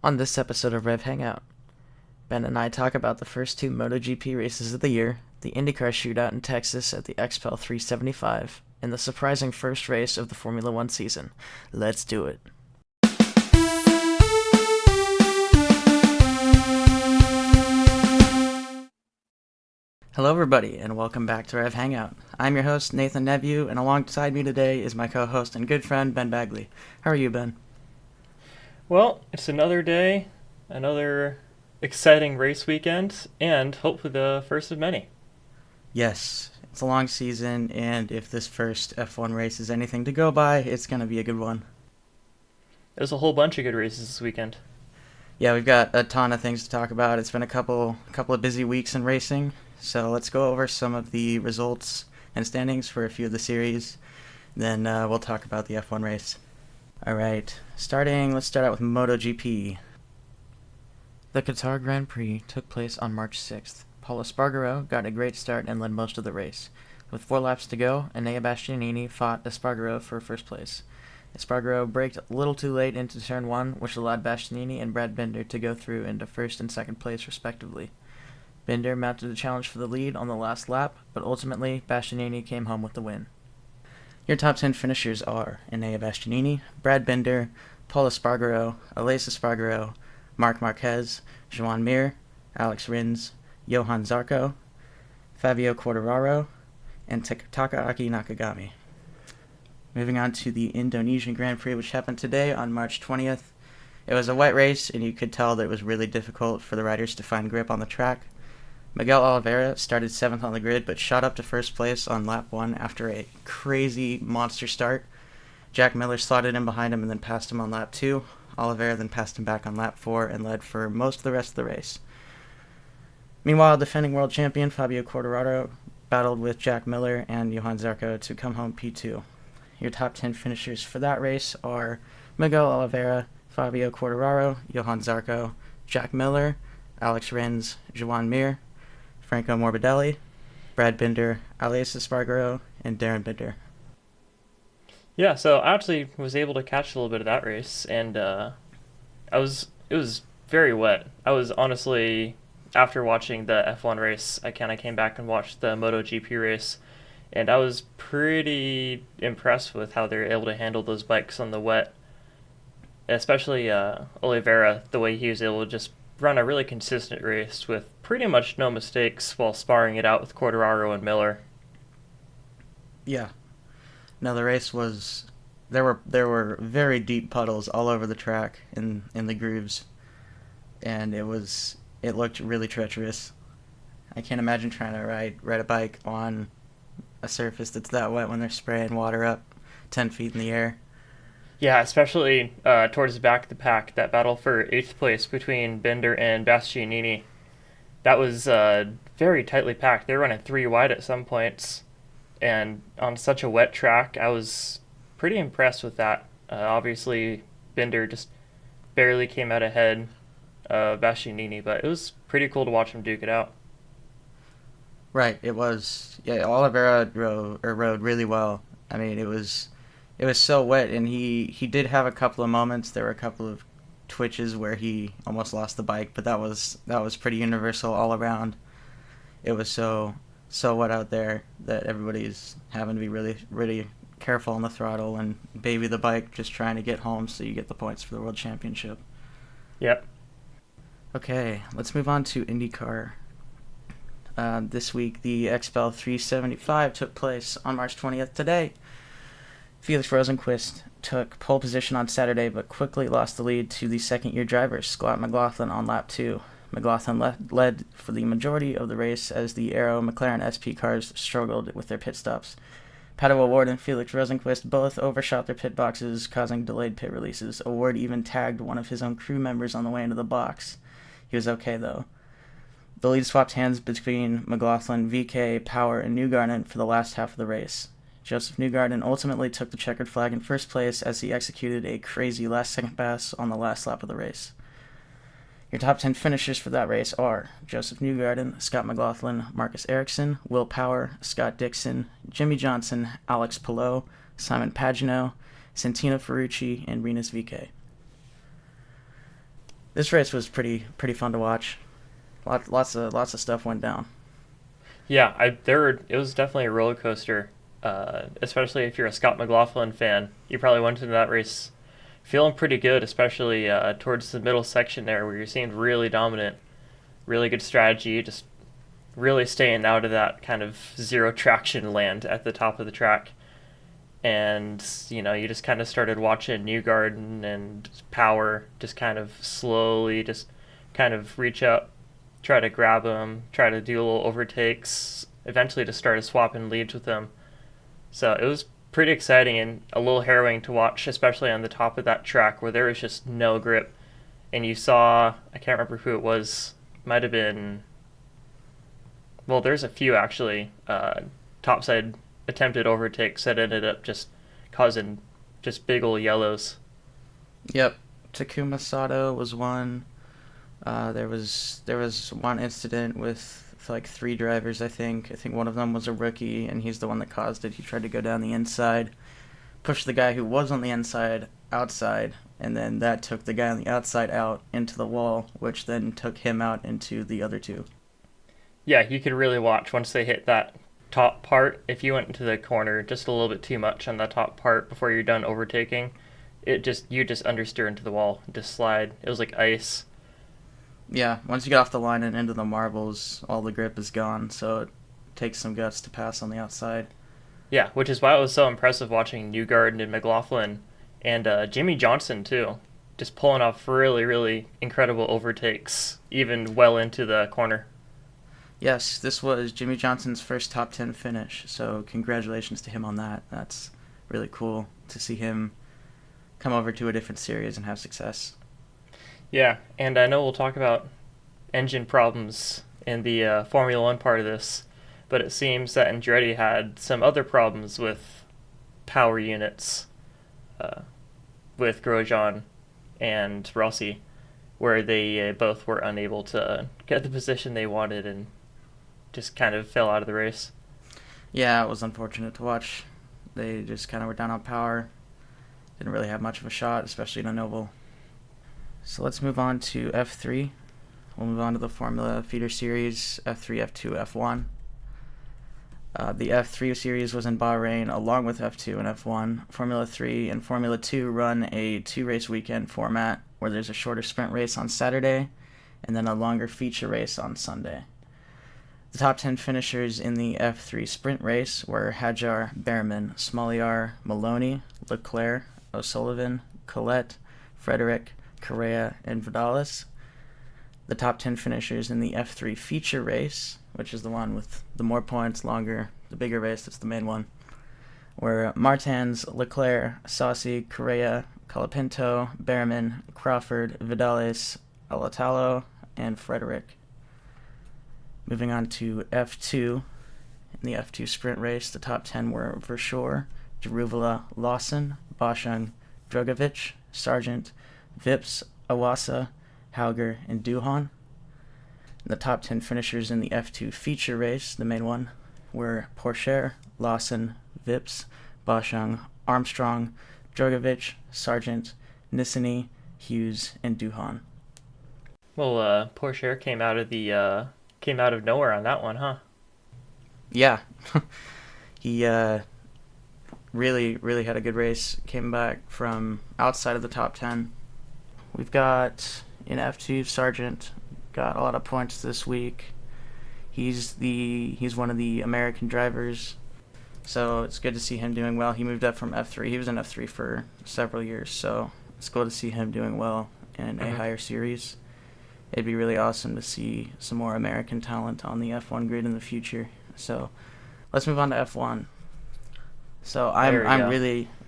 On this episode of RevHangout, Ben and I talk about the first two MotoGP races of the year, the IndyCar shootout in Texas at the XPEL 375, and the surprising first race of the Formula One season. Let's do it. Hello everybody, and welcome back to RevHangout. I'm your host, Nathan Nevue, and alongside me today is my co-host and good friend, Ben Bagley. How are you, Ben? Well, it's another day, another exciting race weekend, and hopefully the first of many. Yes, it's a long season, and if this first F1 race is anything to go by, it's going to be a good one. There's a whole bunch of good races this weekend. Yeah, we've got a ton of things to talk about. It's been a couple of busy weeks in racing, so let's go over some of the results and standings for a few of the series. Then we'll talk about the F1 race. All right, let's start out with MotoGP. The Qatar Grand Prix took place on March 6th. Paolo Espargaro got a great start and led most of the race. With 4 laps to go, Enea Bastianini fought Espargaro for first place. Espargaro braked a little too late into turn 1, which allowed Bastianini and Brad Binder to go through into first and second place respectively. Binder mounted a challenge for the lead on the last lap, but ultimately Bastianini came home with the win. Your top 10 finishers are Enea Bastianini, Brad Binder, Paul Espargaro, Aleix Espargaro, Marc Marquez, Joan Mir, Alex Rins, Johan Zarco, Fabio Quartararo, and Takaaki Nakagami. Moving on to the Indonesian Grand Prix, which happened today on March 20th. It was a wet race, and you could tell that it was really difficult for the riders to find grip on the track. Miguel Oliveira started 7th on the grid, but shot up to first place on lap 1 after a crazy monster start. Jack Miller slotted in behind him and then passed him on lap 2. Oliveira then passed him back on lap 4 and led for most of the rest of the race. Meanwhile, defending world champion Fabio Quartararo battled with Jack Miller and Johan Zarco to come home P2. Your top 10 finishers for that race are Miguel Oliveira, Fabio Quartararo, Johan Zarco, Jack Miller, Alex Rins, Joan Mir, Franco Morbidelli, Brad Binder, Aleix Espargaro, and Darren Binder. Yeah, so I actually was able to catch a little bit of that race, and it was very wet. I was honestly, after watching the F1 race, I kind of came back and watched the MotoGP race, and I was pretty impressed with how they were able to handle those bikes on the wet, especially Oliveira, the way he was able to just run a really consistent race with pretty much no mistakes while sparring it out with Quartararo and Miller. Yeah. No, the race was there were very deep puddles all over the track in the grooves, and it looked really treacherous. I can't imagine trying to ride a bike on a surface that's that wet when they're spraying water up 10 feet in the air. Yeah, especially towards the back of the pack, that battle for 8th place between Binder and Bastianini. That was very tightly packed. They were running 3 wide at some points, and on such a wet track, I was pretty impressed with that. Obviously, Binder just barely came out ahead of Bastianini, but it was pretty cool to watch him duke it out. Right, it was. Yeah, Oliveira rode really well. I mean, it was so wet, and he did have a couple of moments. There were a couple of twitches where he almost lost the bike, but that was pretty universal all around. It was so wet out there that everybody's having to be really, really careful on the throttle and baby the bike, just trying to get home so you get the points for the World Championship. Yep. Okay, let's move on to IndyCar. This week, the XPEL 375 took place on March 20th today. Felix Rosenqvist took pole position on Saturday, but quickly lost the lead to the second-year driver, Scott McLaughlin, on lap 2. McLaughlin led for the majority of the race as the Aero McLaren SP cars struggled with their pit stops. Pato O'Ward and Felix Rosenqvist both overshot their pit boxes, causing delayed pit releases. O'Ward even tagged one of his own crew members on the way into the box. He was okay, though. The lead swapped hands between McLaughlin, VK, Power, and Newgarden for the last half of the race. Joseph Newgarden ultimately took the checkered flag in first place as he executed a crazy last-second pass on the last lap of the race. Your top 10 finishers for that race are Joseph Newgarden, Scott McLaughlin, Marcus Ericsson, Will Power, Scott Dixon, Jimmy Johnson, Alex Palou, Simon Pagenaud, Santino Ferrucci, and Rinus VK. This race was pretty fun to watch. Lots of stuff went down. Yeah, it was definitely a roller coaster. Especially if you're a Scott McLaughlin fan, you probably went into that race feeling pretty good, especially towards the middle section there, where you seemed really dominant, really good strategy, just really staying out of that kind of zero traction land at the top of the track. And you just kind of started watching Newgarden and Power just kind of slowly just kind of reach up, try to grab him, try to do a little overtakes, eventually just started swapping leads with him. So it was pretty exciting and a little harrowing to watch, especially on the top of that track where there was just no grip. And you saw, I can't remember who it was, might have been, well, there's a few actually, topside attempted overtakes that ended up just causing just big ol' yellows. Yep, Takuma Sato was one. There was one incident with like three drivers. I think one of them was a rookie, and he's the one that caused it. He tried to go down the inside, push the guy who was on the inside outside, and then that took the guy on the outside out into the wall, which then took him out into the other two. Yeah, you could really watch once they hit that top part. If you went into the corner just a little bit too much on that top part before you're done overtaking, you just understeer into the wall, just slide. It was like ice. Yeah, once you get off the line and into the marbles, all the grip is gone, so it takes some guts to pass on the outside. Yeah, which is why it was so impressive watching Newgarden and McLaughlin and Jimmy Johnson too, just pulling off really, really incredible overtakes, even well into the corner. Yes, this was Jimmy Johnson's first top 10 finish, so congratulations to him on that. That's really cool to see him come over to a different series and have success. Yeah, and I know we'll talk about engine problems in the Formula One part of this, but it seems that Andretti had some other problems with power units, with Grosjean and Rossi, where they both were unable to get the position they wanted and just kind of fell out of the race. Yeah, it was unfortunate to watch. They just kind of were down on power. Didn't really have much of a shot, especially in a Noble. So let's move on to F3. We'll move on to the Formula Feeder Series, F3, F2, F1. The F3 series was in Bahrain along with F2 and F1. Formula 3 and Formula 2 run a two-race weekend format where there's a shorter sprint race on Saturday and then a longer feature race on Sunday. The top 10 finishers in the F3 sprint race were Hadjar, Behrman, Smolyar, Maloney, Leclerc, O'Sullivan, Collette, Frederick, Correa, and Vidalis. The top 10 finishers in the F3 feature race, which is the one with the more points, longer, the bigger race, that's the main one, were Martins, Leclerc, Sassi, Correa, Colapinto, Behrman, Crawford, Vidalis, Alatalo, and Frederick. Moving on to F2. In the F2 sprint race, the top 10 were Verschoor, Jaruvula, Lawson, Boschung, Drogovic, Sargent, Vips, Awasa, Hauger, and Duhan. The top 10 finishers in the F2 feature race, the main one, were Pourchaire, Lawson, Vips, Boschung, Armstrong, Drogovic, Sargent, Nissany, Hughes, and Duhan. Well, Pourchaire came out of nowhere on that one, huh? Yeah, he really had a good race. Came back from outside of the top 10. We've got in F2 Sargent, got a lot of points this week. He's one of the American drivers, so it's good to see him doing well. He moved up from F3. He was in F3 for several years, so it's cool to see him doing well in a higher series. It'd be really awesome to see some more American talent on the F1 grid in the future. So let's move on to F1. So I'm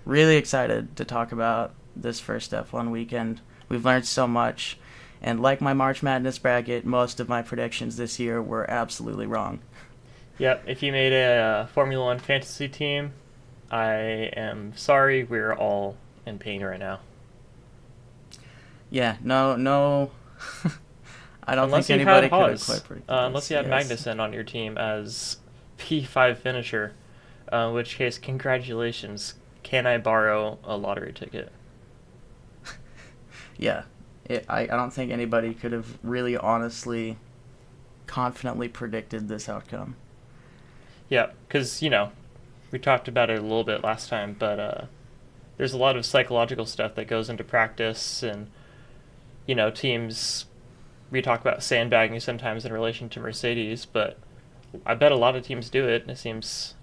really excited to talk about this first F1 weekend. We've learned so much, and like my March Madness bracket, most of my predictions this year were absolutely wrong. Yep, if you made a Formula One fantasy team, I am sorry, we're all in pain right now. Yeah, no. I don't Unless think you anybody had could have Haas, quite predicted unless you had yes. Magnussen on your team as P5 finisher, in which case, congratulations. Can I borrow a lottery ticket? Yeah, I don't think anybody could have really honestly, confidently predicted this outcome. Yeah, because, we talked about it a little bit last time, but there's a lot of psychological stuff that goes into practice, and, teams, we talk about sandbagging sometimes in relation to Mercedes, but I bet a lot of teams do it. It seems,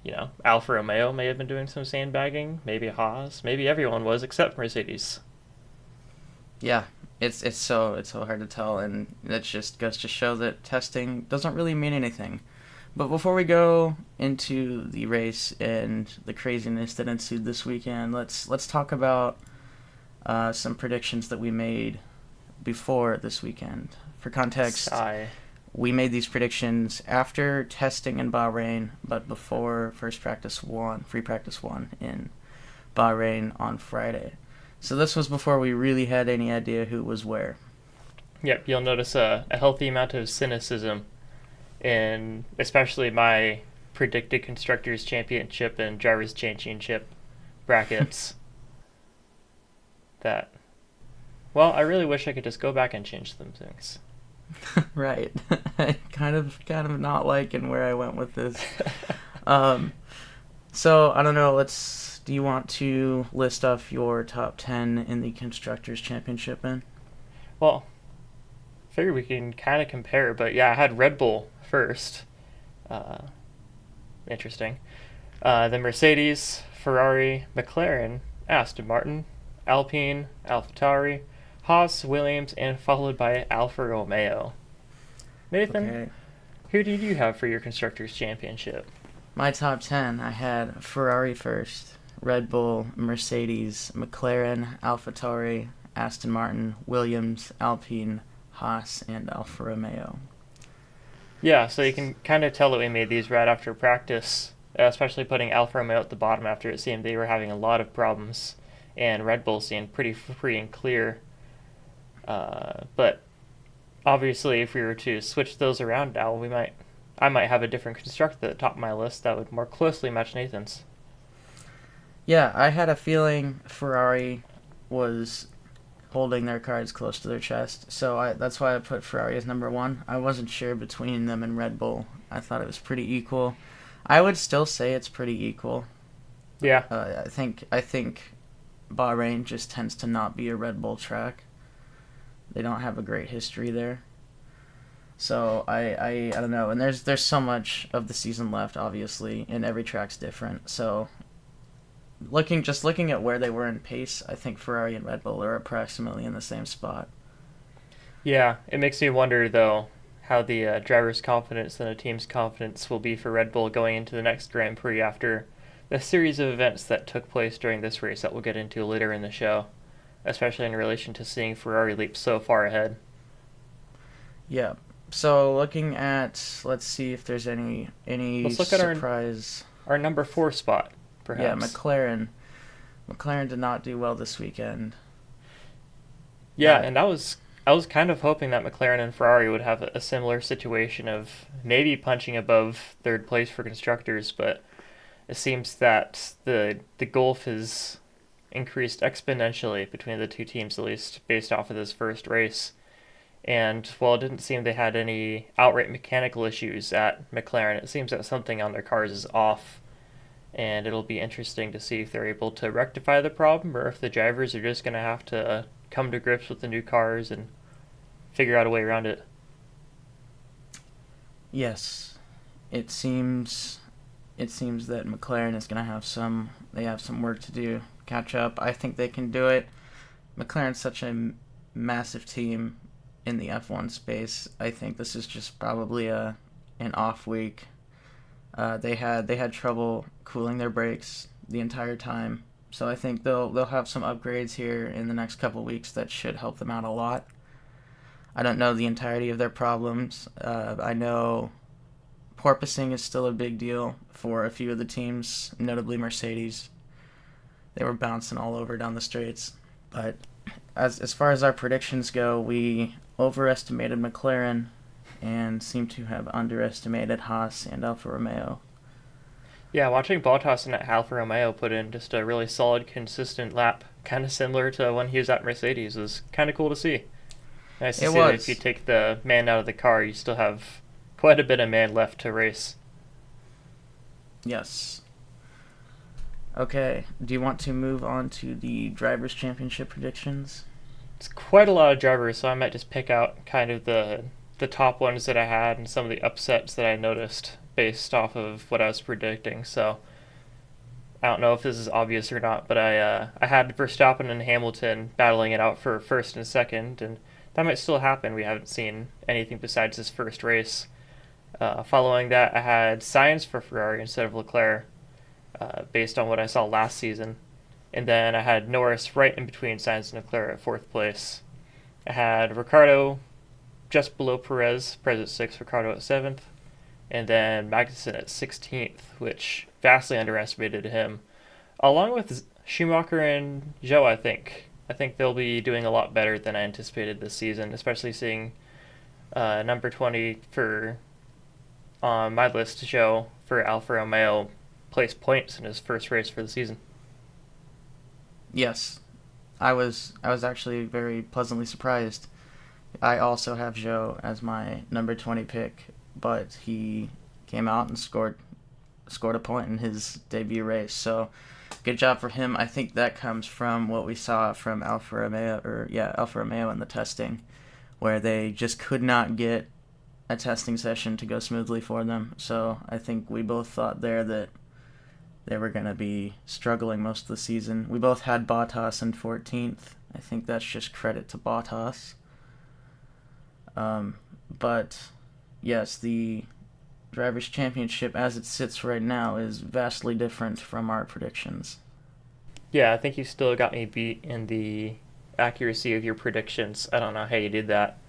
Alfa Romeo may have been doing some sandbagging, maybe Haas, maybe everyone was except Mercedes. Yeah, it's so hard to tell, and that just goes to show that testing doesn't really mean anything. But before we go into the race and the craziness that ensued this weekend, let's talk about some predictions that we made before this weekend. For context, Sigh. we made these predictions after testing in Bahrain, but before free practice one in Bahrain on Friday. So this was before we really had any idea who was where. Yep, you'll notice a healthy amount of cynicism in especially my predicted Constructors' Championship and Drivers' Championship brackets. That, well, I really wish I could just go back and change them things. Right. kind of not liking where I went with this. So I don't know, do you want to list off your top 10 in the Constructors' Championship then? Well, I figure we can kind of compare, but yeah, I had Red Bull first. Interesting. Then Mercedes, Ferrari, McLaren, Aston Martin, Alpine, AlphaTauri, Haas, Williams, and followed by Alfa Romeo. Nathan, Okay. who did you have for your Constructors' Championship? My top 10, I had Ferrari first, Red Bull, Mercedes, McLaren, AlphaTauri, Aston Martin, Williams, Alpine, Haas, and Alfa Romeo. Yeah, so you can kind of tell that we made these right after practice, especially putting Alfa Romeo at the bottom after it seemed they were having a lot of problems, and Red Bull seemed pretty free and clear. But obviously, if we were to switch those around now, I might have a different constructor at the top of my list that would more closely match Nathan's. Yeah, I had a feeling Ferrari was holding their cards close to their chest, so that's why I put Ferrari as number one. I wasn't sure between them and Red Bull. I thought it was pretty equal. I would still say it's pretty equal. Yeah. I think Bahrain just tends to not be a Red Bull track. They don't have a great history there. So I don't know. And there's so much of the season left, obviously, and every track's different. So looking at where they were in pace, I think Ferrari and Red Bull are approximately in the same spot. Yeah, it makes me wonder, though, how the driver's confidence and the team's confidence will be for Red Bull going into the next Grand Prix after the series of events that took place during this race that we'll get into later in the show, especially in relation to seeing Ferrari leap so far ahead. Yeah. So looking at, let's see if there's any Let's look surprise. At our number 4 spot, perhaps. Yeah, McLaren. McLaren did not do well this weekend. Yeah, and I was kind of hoping that McLaren and Ferrari would have a similar situation of maybe punching above third place for constructors, but it seems that the gulf has increased exponentially between the two teams, at least based off of this first race. And while it didn't seem they had any outright mechanical issues at McLaren, it seems that something on their cars is off. And it'll be interesting to see if they're able to rectify the problem or if the drivers are just going to have to come to grips with the new cars and figure out a way around it. Yes. It seems that McLaren is going to have some work to do, catch up. I think they can do it. McLaren's such a massive team in the F1 space. I think this is just probably an off week. They had trouble cooling their brakes the entire time, so I think they'll have some upgrades here in the next couple weeks that should help them out a lot. I don't know the entirety of their problems. I know porpoising is still a big deal for a few of the teams, notably Mercedes. They were bouncing all over down the straights, but as far as our predictions go, we overestimated McLaren and seem to have underestimated Haas and Alfa Romeo. Yeah, watching Bottas and Alfa Romeo put in just a really solid, consistent lap, kind of similar to when he was at Mercedes, was kind of cool to see. Nice to It see that if you was. take the man out of the car, you still have quite a bit of man left to race. Yes. Okay. Do you want to move on to the Drivers' Championship predictions? It's quite a lot of drivers, so I might just pick out kind of the top ones that I had and some of the upsets that I noticed based off of what I was predicting. So I don't know if this is obvious or not, but I had Verstappen and Hamilton battling it out for first and second, and that might still happen. We haven't seen anything besides this first race. Following that, I had Sainz for Ferrari instead of Leclerc, based on what I saw last season. And then I had Norris right in between Sainz and Leclerc at fourth place. I had Ricardo just below Perez, Perez at sixth, Ricardo at seventh, and then Magnussen at 16th, which vastly underestimated him, along with Schumacher and Zhou. I think they'll be doing a lot better than I anticipated this season, especially seeing number 20 for on my list, Zhou for Alfa Romeo place points in his first race for the season. Yes. I was actually very pleasantly surprised. I also have Joe as my number 20 pick, but he came out and scored a point in his debut race. So good job for him. I think that comes from what we saw from Alfa Romeo in the testing, where they just could not get a testing session to go smoothly for them. So I think we both thought there that they were going to be struggling most of the season. We both had Bottas in 14th. I think that's just credit to Bottas. But yes, the Drivers' Championship as it sits right now is vastly different from our predictions. Yeah, I think you still got me beat in the accuracy of your predictions. I don't know how you did that.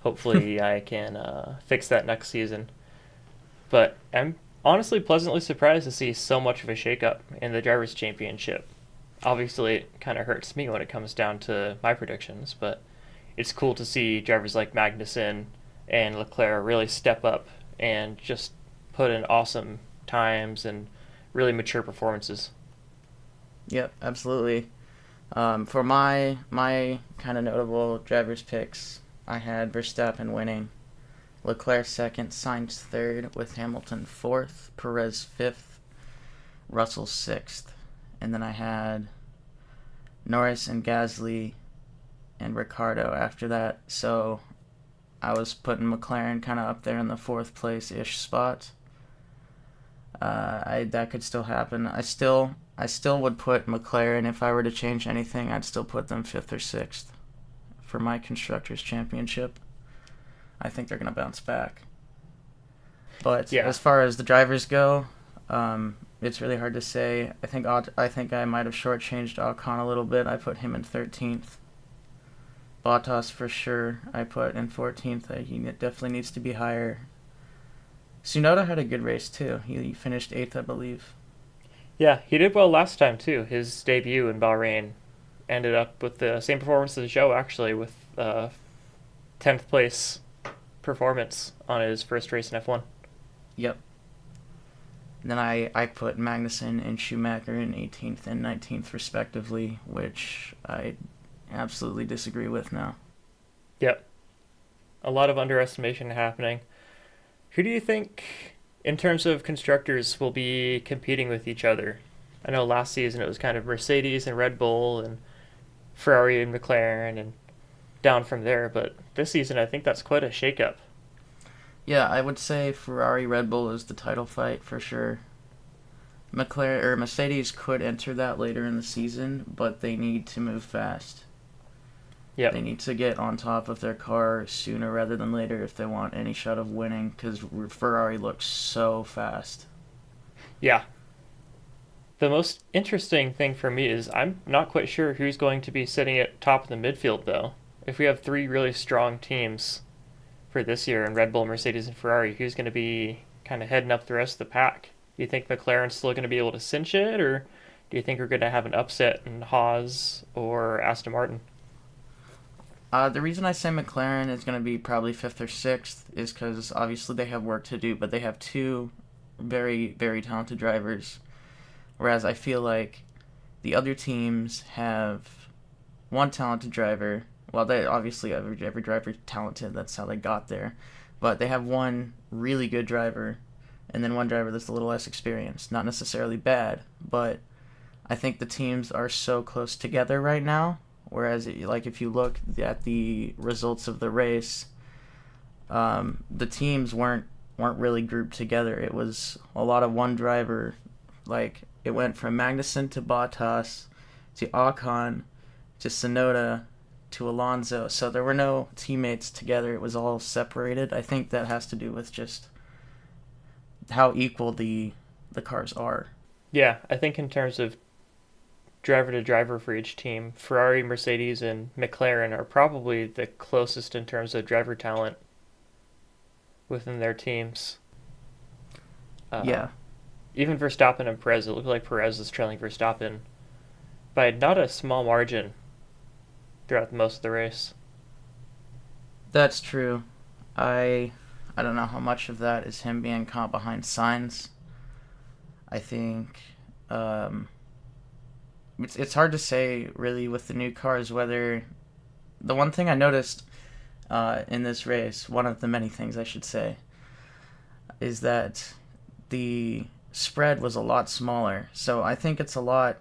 Hopefully, I can fix that next season. But I'm honestly pleasantly surprised to see so much of a shakeup in the Drivers' Championship. Obviously, it kind of hurts me when it comes down to my predictions, but it's cool to see drivers like Magnussen and Leclerc really step up and just put in awesome times and really mature performances. Yep, absolutely. For my kind of notable drivers picks, I had Verstappen winning, Leclerc second, Sainz third, with Hamilton fourth, Perez fifth, Russell sixth, and then I had Norris and Gasly and Ricardo after that. So I was putting McLaren kind of up there in the fourth place ish spot. I that could still happen. I still would put McLaren if I were to change anything. I'd still put them fifth or sixth for my constructors championship. I think they're gonna bounce back. But Yeah, as far as the drivers go, it's really hard to say. I think I might have shortchanged Ocon a little bit. I put him in 13th. Bottas for sure. I put in 14th. He definitely needs to be higher. Tsunoda had a good race too. He finished 8th, I believe. yeah, he did well last time too. His debut in Bahrain ended up with the same performance as Joe, actually, with 10th place performance on his first race in F1. Yep. And then I put Magnussen and Schumacher in 18th and 19th respectively, which I absolutely disagree with now. Yep, a lot of underestimation happening. Who do you think, in terms of constructors, will be competing with each other? I know last season it was kind of Mercedes and Red Bull and Ferrari and McLaren and down from there, but this season I think that's quite a shakeup. Yeah, I would say Ferrari Red Bull is the title fight for sure. McLaren or Mercedes could enter that later in the season, but they need to move fast. Yep. They need to get on top of their car sooner rather than later if they want any shot of winning, because Ferrari looks so fast. Yeah. The most interesting thing for me is I'm not quite sure who's going to be sitting at top of the midfield, though. If we have three really strong teams for this year in Red Bull, Mercedes, and Ferrari, who's going to be kind of heading up the rest of the pack? Do you think McLaren's still going to be able to cinch it, or do you think we're going to have an upset in Haas or Aston Martin? The reason I say McLaren is going to be probably fifth or sixth is because obviously they have work to do, but they have two very, very talented drivers. Whereas I feel like the other teams have one talented driver well, they obviously every driver's talented. That's how they got there, but they have one really good driver, and then one driver that's a little less experienced. Not necessarily bad, but I think the teams are so close together right now. Whereas, like, if you look at the results of the race, the teams weren't really grouped together. It was a lot of one driver. Like, it went from Magnussen to Bottas to Ocon to Tsunoda to Alonso. So there were no teammates together. It was all separated. I think that has to do with just how equal the cars are. Yeah, I think in terms of driver to driver for each team, Ferrari, Mercedes, and McLaren are probably the closest in terms of driver talent within their teams. Yeah. Even Verstappen and Perez, it looked like Perez was trailing Verstappen by not a small margin throughout most of the race. That's true. I don't know how much of that is him being caught behind Sainz. I think it's hard to say really with the new cars whether the one thing I noticed in this race, one of the many things I should say, is that the spread was a lot smaller. So I think it's a lot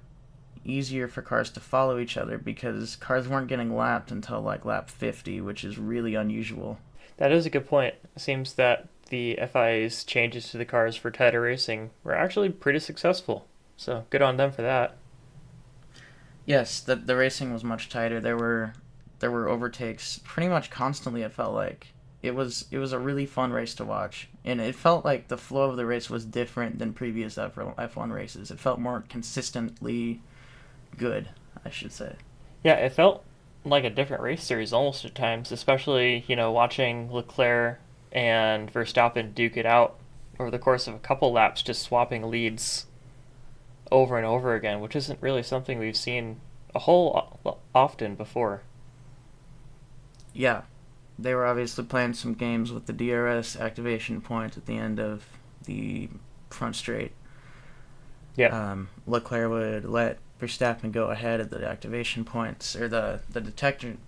easier for cars to follow each other because cars weren't getting lapped until like lap 50, which is really unusual. That is a good point. It seems that the FIA's changes to the cars for tighter racing were actually pretty successful. So good on them for that. Yes, the racing was much tighter. There were overtakes pretty much constantly. It felt like it was a really fun race to watch, and it felt like the flow of the race was different than previous F1 races. It felt more consistently good, I should say. Yeah, it felt like a different race series almost at times, especially, watching Leclerc and Verstappen duke it out over the course of a couple laps, just swapping leads over and over again, which isn't really something we've seen a whole often before. Yeah, they were obviously playing some games with the DRS activation point at the end of the front straight. Yeah. Leclerc would let Verstappen go ahead at the activation points, or the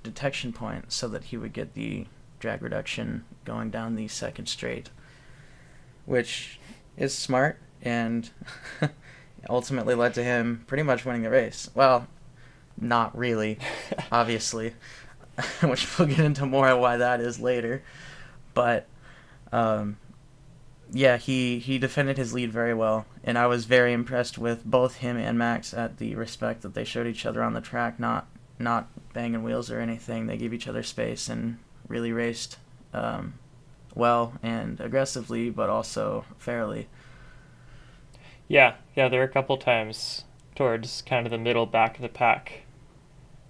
detection point, so that he would get the drag reduction going down the second straight, which is smart and ultimately led to him pretty much winning the race. Well, not really, obviously, which we'll get into more of why that is later. But yeah, he defended his lead very well, and I was very impressed with both him and Max at the respect that they showed each other on the track, not banging wheels or anything. They gave each other space and really raced well and aggressively, but also fairly. Yeah, there were a couple times towards kind of the middle back of the pack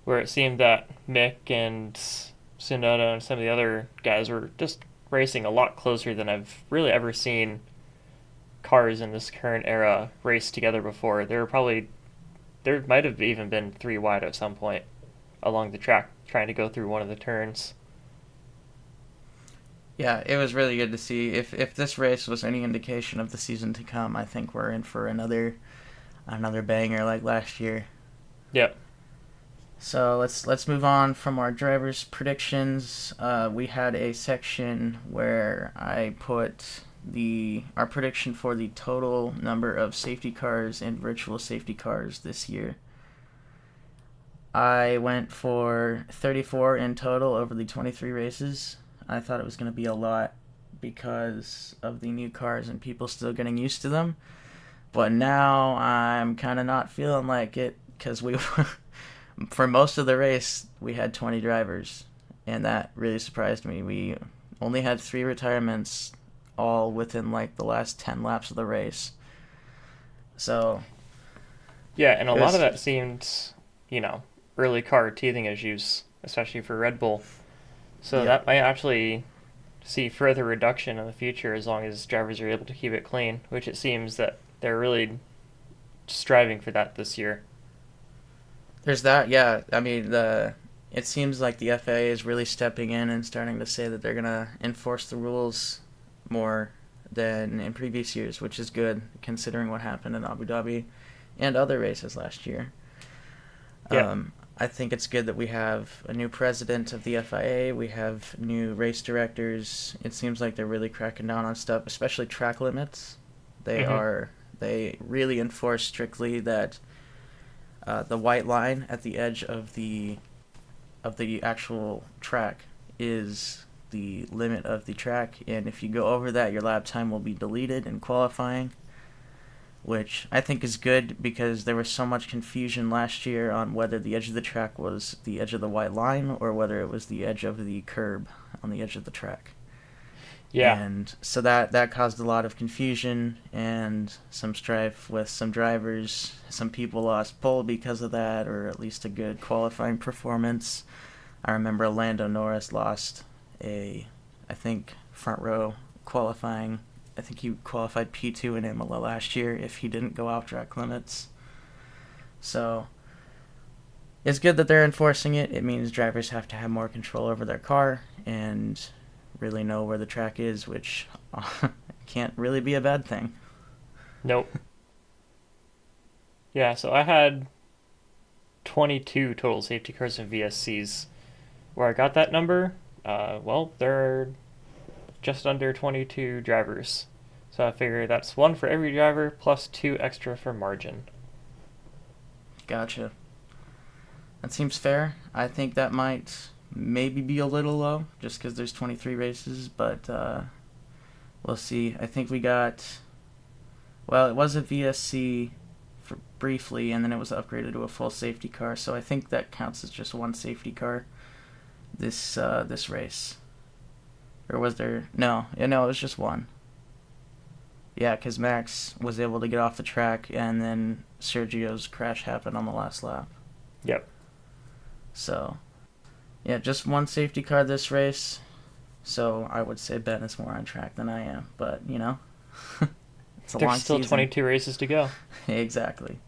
where it seemed that Mick and Tsunoda and some of the other guys were just racing a lot closer than I've really ever seen cars in this current era race together before. There might have even been three wide at some point along the track trying to go through one of the turns. Yeah, it was really good to see. If this race was any indication of the season to come, I think we're in for another banger like last year. Yep. So let's move on from our drivers' predictions. We had a section where I put our prediction for the total number of safety cars and virtual safety cars this year. I went for 34 in total over the 23 races. I thought it was going to be a lot because of the new cars and people still getting used to them. But now I'm kind of not feeling like it because for most of the race, we had 20 drivers, and that really surprised me. We only had 3 retirements, all within like the last 10 laps of the race. So yeah, and a lot of that seemed, early car teething issues, especially for Red Bull. So yeah. That might actually see further reduction in the future as long as drivers are able to keep it clean, which it seems that they're really striving for that this year. There's that, yeah. I mean, it seems like the FAA is really stepping in and starting to say that they're going to enforce the rules more than in previous years, which is good considering what happened in Abu Dhabi and other races last year. Yeah. I think it's good that we have a new president of the FIA. We have new race directors. It seems like they're really cracking down on stuff, especially track limits. They Hmm. are they really enforce strictly that the white line at the edge of the actual track is the limit of the track, and if you go over that, your lap time will be deleted in qualifying, which I think is good because there was so much confusion last year on whether the edge of the track was the edge of the white line or whether it was the edge of the curb on the edge of the track. Yeah. And so that caused a lot of confusion and some strife with some drivers. Some people lost pole because of that, or at least a good qualifying performance. I remember Lando Norris lost I think, front row qualifying. I think he qualified P2 in Imola last year if he didn't go off track limits. So it's good that they're enforcing it. It means drivers have to have more control over their car and really know where the track is, which can't really be a bad thing. Nope. Yeah, so I had 22 total safety cars and VSCs. Where I got that number, well, there are just under 22 drivers. So I figure that's one for every driver plus two extra for margin. Gotcha. That seems fair. I think that might maybe be a little low just because there's 23 races, but we'll see. I think we got, well, it was a VSC for briefly, and then it was upgraded to a full safety car, so I think that counts as just one safety car this race. Or was there? No, it was just one. Yeah, because Max was able to get off the track, and then Sergio's crash happened on the last lap. Yep. So, yeah, just one safety car this race. So I would say Ben is more on track than I am, but it's a long There's still season. 22 races to go. Exactly.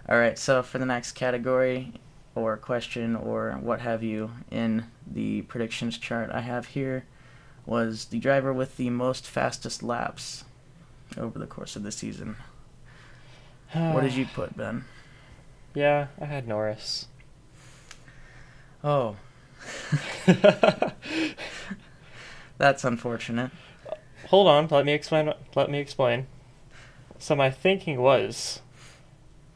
All right, so for the next category or question or what have you in the predictions chart I have here was the driver with the most fastest laps over the course of the season. What did you put, Ben? Yeah, I had Norris. Oh, that's unfortunate. Hold on, let me explain. So my thinking was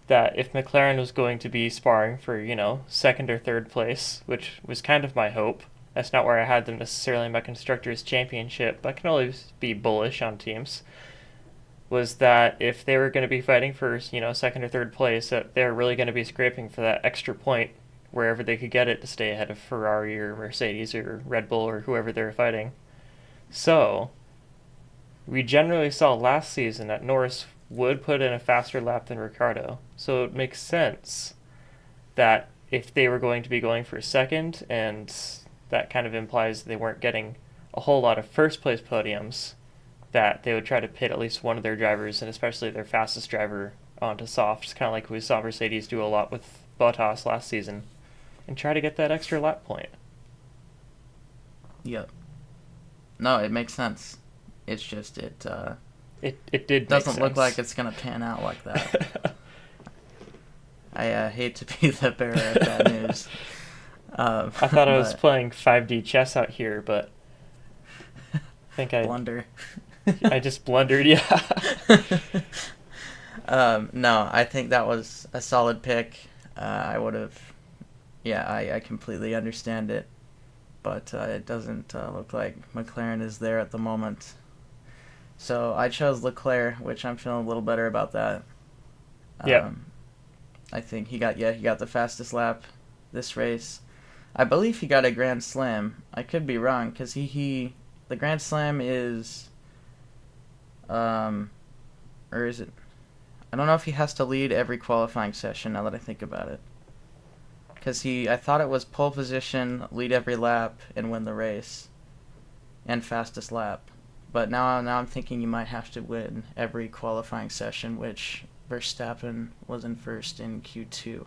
that if McLaren was going to be sparring for, second or third place, which was kind of my hope, that's not where I had them necessarily in my Constructors' Championship, but I can always be bullish on teams, was that if they were going to be fighting for, second or third place, that they're really going to be scraping for that extra point wherever they could get it to stay ahead of Ferrari or Mercedes or Red Bull or whoever they're fighting. So, we generally saw last season that Norris would put in a faster lap than Ricciardo. So it makes sense that if they were going to be going for second, and that kind of implies they weren't getting a whole lot of first place podiums, that they would try to pit at least one of their drivers, and especially their fastest driver, onto softs, kind of like we saw Mercedes do a lot with Bottas last season, and try to get that extra lap point. Yep. No, it makes sense. It's just It did doesn't look make like sense. it's gonna pan out like that. I hate to be the bearer of bad news. I thought I was playing 5D chess out here, but I think blunder. I just blundered, yeah. No, I think that was a solid pick. I would have, yeah, I completely understand it, but it doesn't look like McLaren is there at the moment. So I chose Leclerc, which I'm feeling a little better about that. Yeah. I think he got the fastest lap this race. I believe he got a Grand Slam. I could be wrong, because the Grand Slam is, or is it? I don't know if he has to lead every qualifying session now that I think about it. Because I thought it was pole position, lead every lap, and win the race, and fastest lap. But now I'm thinking you might have to win every qualifying session, which Verstappen was in first in Q2.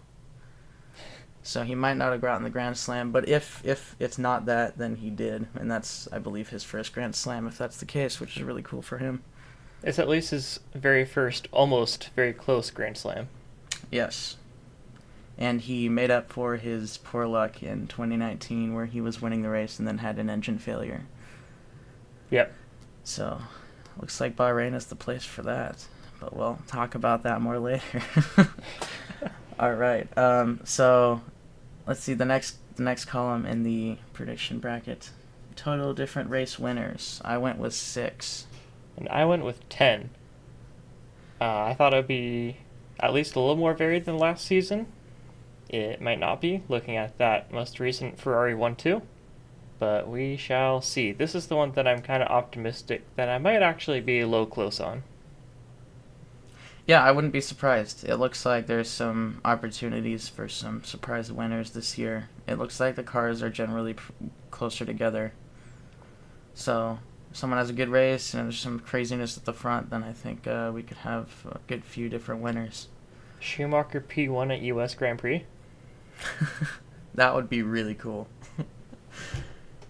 So he might not have gotten the Grand Slam, but if it's not that, then he did, and that's, I believe, his first Grand Slam, if that's the case, which is really cool for him. It's at least his very first, almost very close Grand Slam. Yes. and he made up for his poor luck in 2019 where he was winning the race and then had an engine failure. Yep. So, looks like Bahrain is the place for that. But we'll talk about that more later. All right. So, let's see the next column in the prediction bracket. Total different race winners. I went with 6. And I went with 10. I thought it would be at least a little more varied than last season. It might not be, looking at that most recent Ferrari 1-2. But we shall see. This is the one that I'm kind of optimistic that I might actually be low close on. Yeah, I wouldn't be surprised. It looks like there's some opportunities for some surprise winners this year. It looks like the cars are generally closer together. So, if someone has a good race and there's some craziness at the front, then I think we could have a good few different winners. Schumacher P1 at US Grand Prix? That would be really cool.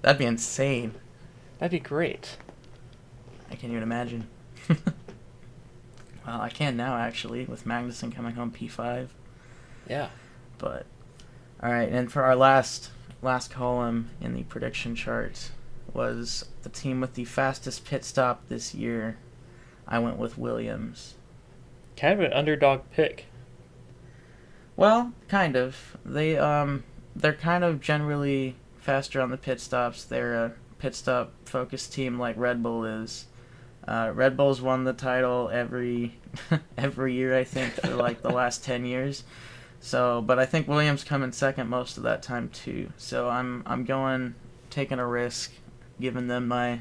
That'd be insane. That'd be great. I can't even imagine. Well, I can now, actually, with Magnussen coming home P5. Yeah. But, alright, and for our last column in the prediction chart was the team with the fastest pit stop this year. I went with Williams. Kind of an underdog pick. Well, kind of. They're kind of generally faster on the pit stops. They're a pit stop focused team like Red Bull is. Red Bull's won the title every year, I think, for like the last 10 years. So, but I think Williams come in second most of that time too. So I'm taking a risk, giving them my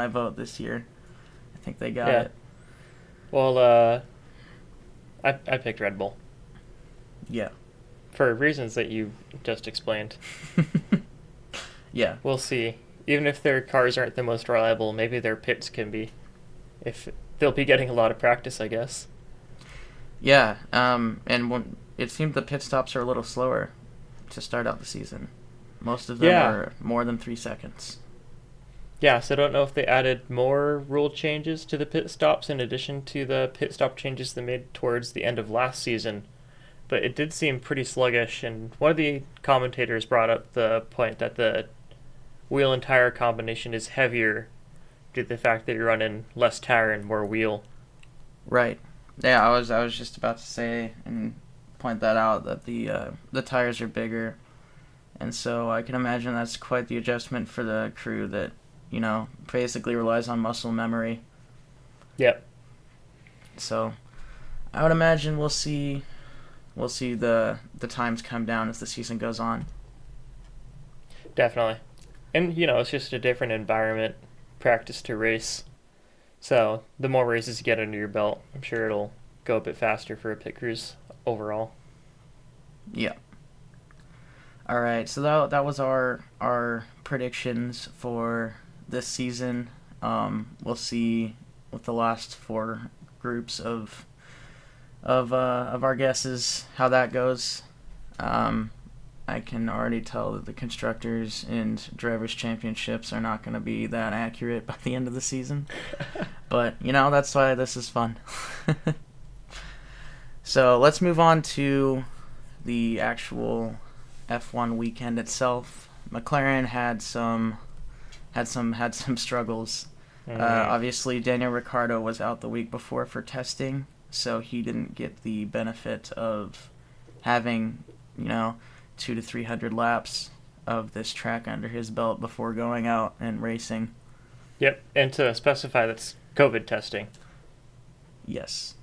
vote this year. I think they got it. Well, I picked Red Bull. Yeah. For reasons that you just explained. Yeah. We'll see. Even if their cars aren't the most reliable, maybe their pits can be. If they'll be getting a lot of practice, I guess. Yeah. And when it seemed the pit stops are a little slower to start out the season. Most of them are more than 3 seconds. Yeah, so I don't know if they added more rule changes to the pit stops in addition to the pit stop changes they made towards the end of last season. But it did seem pretty sluggish, and one of the commentators brought up the point that the wheel and tire combination is heavier due to the fact that you're running less tire and more wheel. Right. Yeah, I was just about to say and point that out, that the tires are bigger, and so I can imagine that's quite the adjustment for the crew that, basically relies on muscle memory. Yep. So I would imagine we'll see the times come down as the season goes on. Definitely. And, it's just a different environment, practice to race. So the more races you get under your belt, I'm sure it'll go a bit faster for pit crews overall. Yeah. All right, so that was our predictions for this season. We'll see with the last 4 groups of our guesses how that goes. I can already tell that the constructors and drivers championships are not going to be that accurate by the end of the season. But that's why this is fun. So let's move on to the actual F1 weekend itself. McLaren had some struggles. Obviously, Daniel Ricciardo was out the week before for testing, so he didn't get the benefit of having 200 to 300 laps of this track under his belt before going out and racing. Yep, and to specify, that's COVID testing. Yes.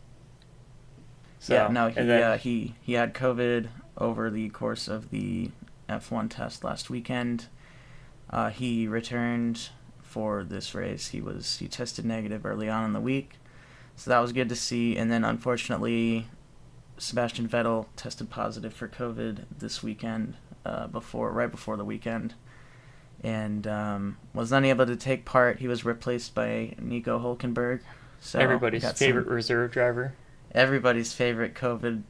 So, yeah, no, he had COVID over the course of the F1 test last weekend. He returned for this race. He tested negative early on in the week, so that was good to see. And then unfortunately, Sebastian Vettel tested positive for COVID this weekend, right before the weekend, and was unable to take part. He was replaced by Nico Hülkenberg. So everybody's favorite reserve driver. Everybody's favorite COVID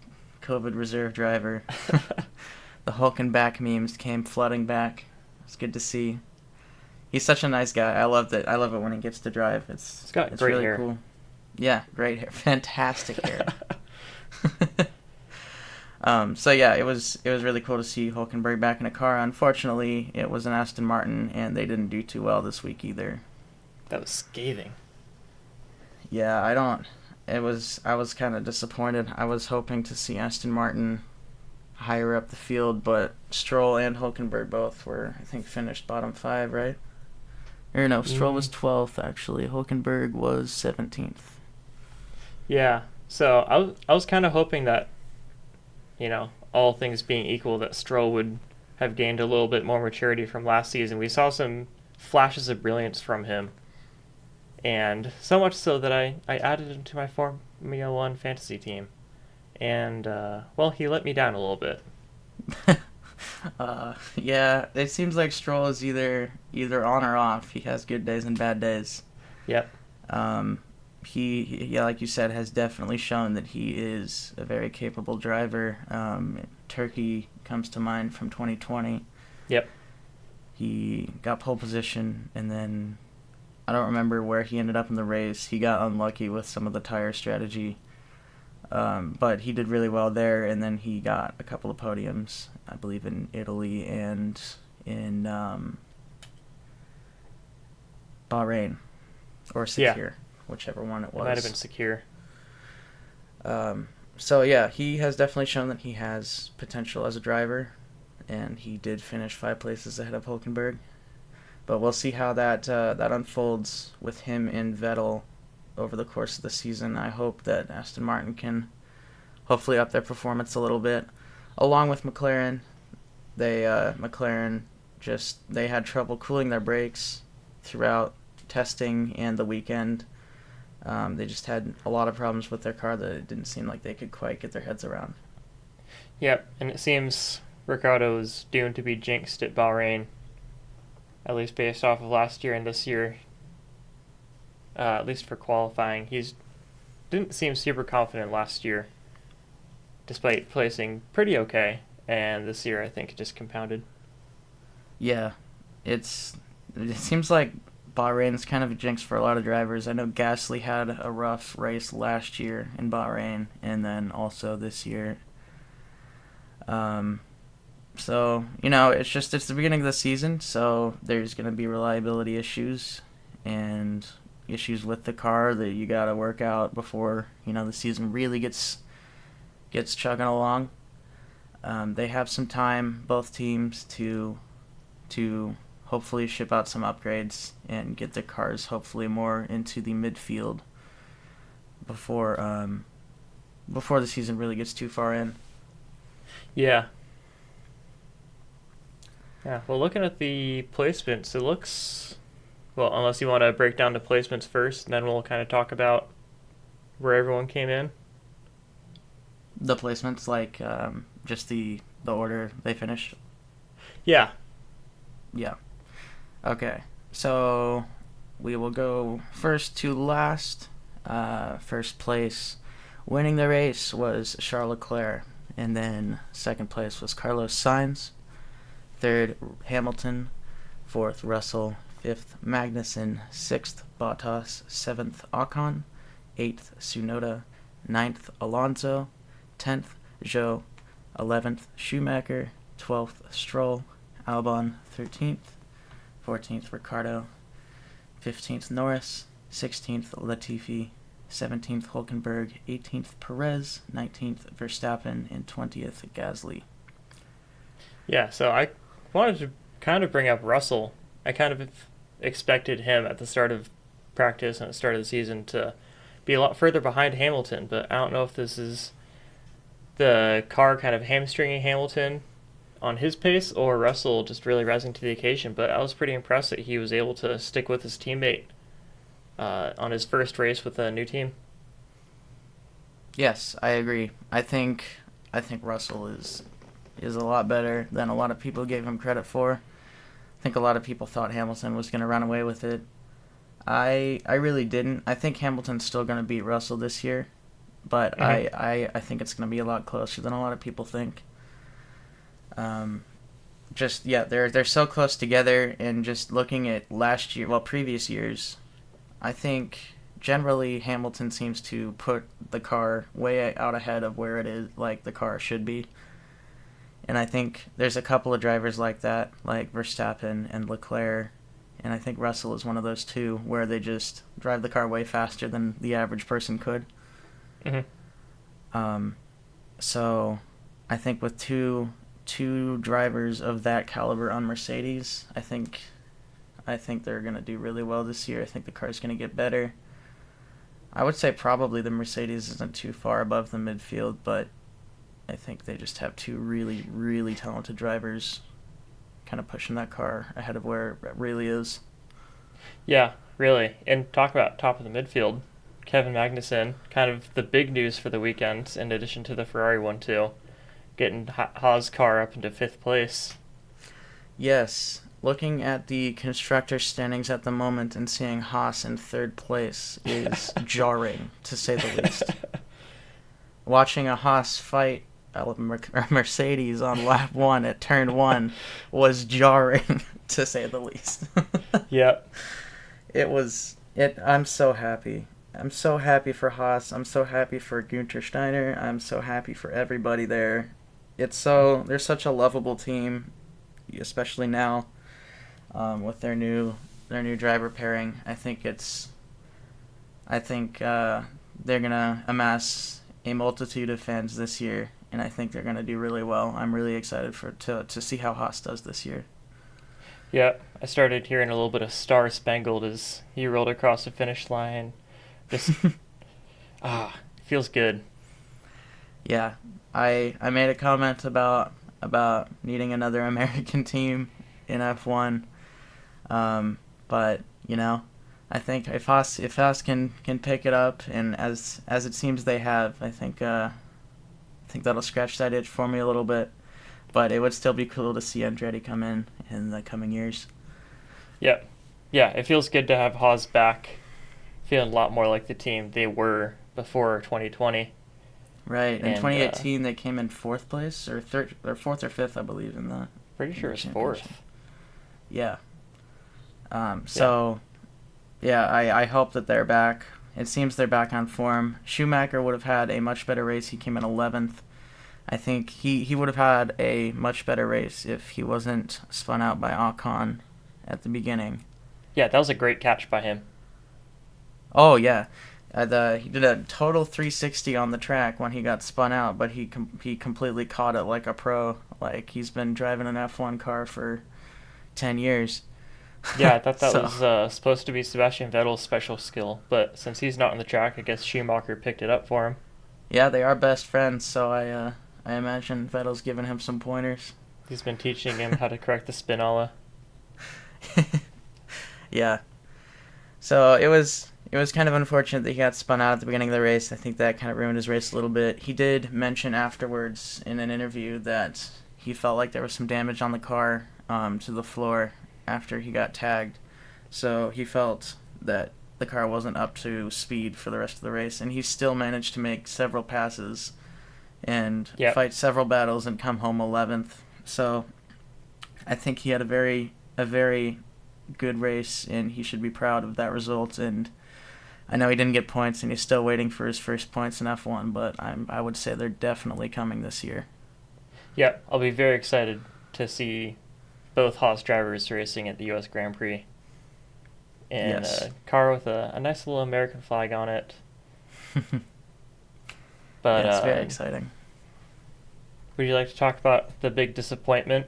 reserve driver. The Hülkenberg memes came flooding back. It's good to see. He's such a nice guy. I love it when he gets to drive. It's great really hair. Cool. Yeah, great hair. Fantastic hair. So yeah, it was really cool to see Hulkenberg back in a car. Unfortunately, it was an Aston Martin, and they didn't do too well this week either. That was scathing. Yeah, I don't. I was kind of disappointed. I was hoping to see Aston Martin higher up the field, but Stroll and Hulkenberg both were, I think, finished bottom five, right? Or no, Stroll was 12th actually. Hulkenberg was 17th. Yeah. So I was kind of hoping that, all things being equal, that Stroll would have gained a little bit more maturity from last season. We saw some flashes of brilliance from him, and so much so that I added him to my Formula One fantasy team. And, well, he let me down a little bit. Yeah, it seems like Stroll is either on or off. He has good days and bad days. Yep. Um, yeah, like you said, has definitely shown that he is a very capable driver. Turkey comes to mind from 2020. Yep. He got pole position, and then I don't remember where he ended up in the race. He got unlucky with some of the tire strategy, but he did really well there, and then he got a couple of podiums, I believe, in Italy and in Bahrain, or Secure, whichever one it was. It might have been Secure. So yeah, he has definitely shown that he has potential as a driver, and he did finish 5 places ahead of Hulkenberg. But we'll see how that unfolds with him and Vettel over the course of the season. I hope that Aston Martin can hopefully up their performance a little bit, along with McLaren. McLaren they had trouble cooling their brakes throughout testing and the weekend. They just had a lot of problems with their car that it didn't seem like they could quite get their heads around. Yep, and it seems Ricciardo is doomed to be jinxed at Bahrain, at least based off of last year and this year. At least for qualifying, didn't seem super confident last year, despite placing pretty okay, and this year I think it just compounded. Yeah, it seems like Bahrain's kind of a jinx for a lot of drivers. I know Gasly had a rough race last year in Bahrain, and then also this year. So, it's the beginning of the season, so there's going to be reliability issues and issues with the car that you got to work out before, the season really gets chugging along. They have some time, both teams, to hopefully ship out some upgrades and get the cars hopefully more into the midfield before the season really gets too far in. Yeah. Yeah, well, looking at the placements, it looks... Well, unless you want to break down the placements first, and then we'll kind of talk about where everyone came in. The placements, like just the order they finish? Yeah. Yeah. Okay, so we will go first to last. First place, winning the race, was Charles Leclerc, and then second place was Carlos Sainz. Third, Hamilton. Fourth, Russell. Fifth, Magnussen. Sixth, Bottas. Seventh, Ocon. Eighth, Tsunoda. Ninth, Alonso. 10th, Zhou. 11th, Schumacher. 12th, Stroll. Albon. 13th. 14th, Ricciardo. 15th, Norris. 16th, Latifi. 17th, Hulkenberg. 18th, Perez. 19th, Verstappen. And 20th, Gasly. Yeah, so I wanted to kind of bring up Russell. I kind of expected him at the start of practice and at the start of the season to be a lot further behind Hamilton, but I don't know if this is the car kind of hamstringing Hamilton on his pace or Russell just really rising to the occasion. But I was pretty impressed that he was able to stick with his teammate on his first race with a new team. Yes, I agree. I think Russell is a lot better than a lot of people gave him credit for. I think a lot of people thought Hamilton was going to run away with it. I really didn't. I think Hamilton's still going to beat Russell this year, but I think it's going to be a lot closer than a lot of people think. They're so close together, and just looking at previous years, I think generally Hamilton seems to put the car way out ahead of where it is, like the car should be. And I think there's a couple of drivers like that, like Verstappen and Leclerc, and I think Russell is one of those too, where they just drive the car way faster than the average person could. So I think with two drivers of that caliber on Mercedes, I think they're going to do really well this year. I think the car's going to get better. I would say probably the Mercedes isn't too far above the midfield, but I think they just have two really, really talented drivers kind of pushing that car ahead of where it really is. Yeah, really. And talk about top of the midfield. Kevin Magnussen, kind of the big news for the weekend, in addition to the Ferrari one too, getting Haas' car up into 5th place. Yes, looking at the constructor standings at the moment and seeing Haas in 3rd place is jarring, to say the least. Watching a Haas fight a Mercedes on lap 1 at turn 1 was jarring, to say the least. Yep. I'm so happy. I'm so happy for Haas. I'm so happy for Günther Steiner. I'm so happy for everybody there. They're such a lovable team, especially now, with their new driver pairing. I think they're gonna amass a multitude of fans this year, and I think they're gonna do really well. I'm really excited to see how Haas does this year. Yeah, I started hearing a little bit of Star Spangled as he rolled across the finish line. Just feels good. Yeah, I made a comment about needing another American team in F1, but I think if Haas can pick it up, and as it seems they have, I think that'll scratch that itch for me a little bit. But it would still be cool to see Andretti come in the coming years. Yeah, it feels good to have Haas back, feeling a lot more like the team they were before 2020. Right. In 2018, they came in 4th place or 4th or 5th, I believe, in the. Pretty sure it's 4th. Yeah. I hope that they're back. It seems they're back on form. Schumacher would have had a much better race. He came in 11th. I think he would have had a much better race if he wasn't spun out by Ocon at the beginning. Yeah, that was a great catch by him. Oh, yeah. He did a total 360 on the track when he got spun out, but he completely caught it like a pro. Like, he's been driving an F1 car for 10 years. Yeah, I thought that was supposed to be Sebastian Vettel's special skill, but since he's not on the track, I guess Schumacher picked it up for him. Yeah, they are best friends, so I imagine Vettel's giving him some pointers. He's been teaching him how to correct the spinola. Yeah. So it was kind of unfortunate that he got spun out at the beginning of the race. I think that kind of ruined his race a little bit. He did mention afterwards in an interview that he felt like there was some damage on the car to the floor after he got tagged. So he felt that the car wasn't up to speed for the rest of the race, and he still managed to make several passes and fight several battles and come home 11th. So I think he had a very good race, and he should be proud of that result. And I know he didn't get points, and he's still waiting for his first points in F1, but I would say they're definitely coming this year. Yeah, I'll be very excited to see both Haas drivers racing at the U.S. Grand Prix. And a car with a nice little American flag on it. But yeah, it's very exciting. Would you like to talk about the big disappointment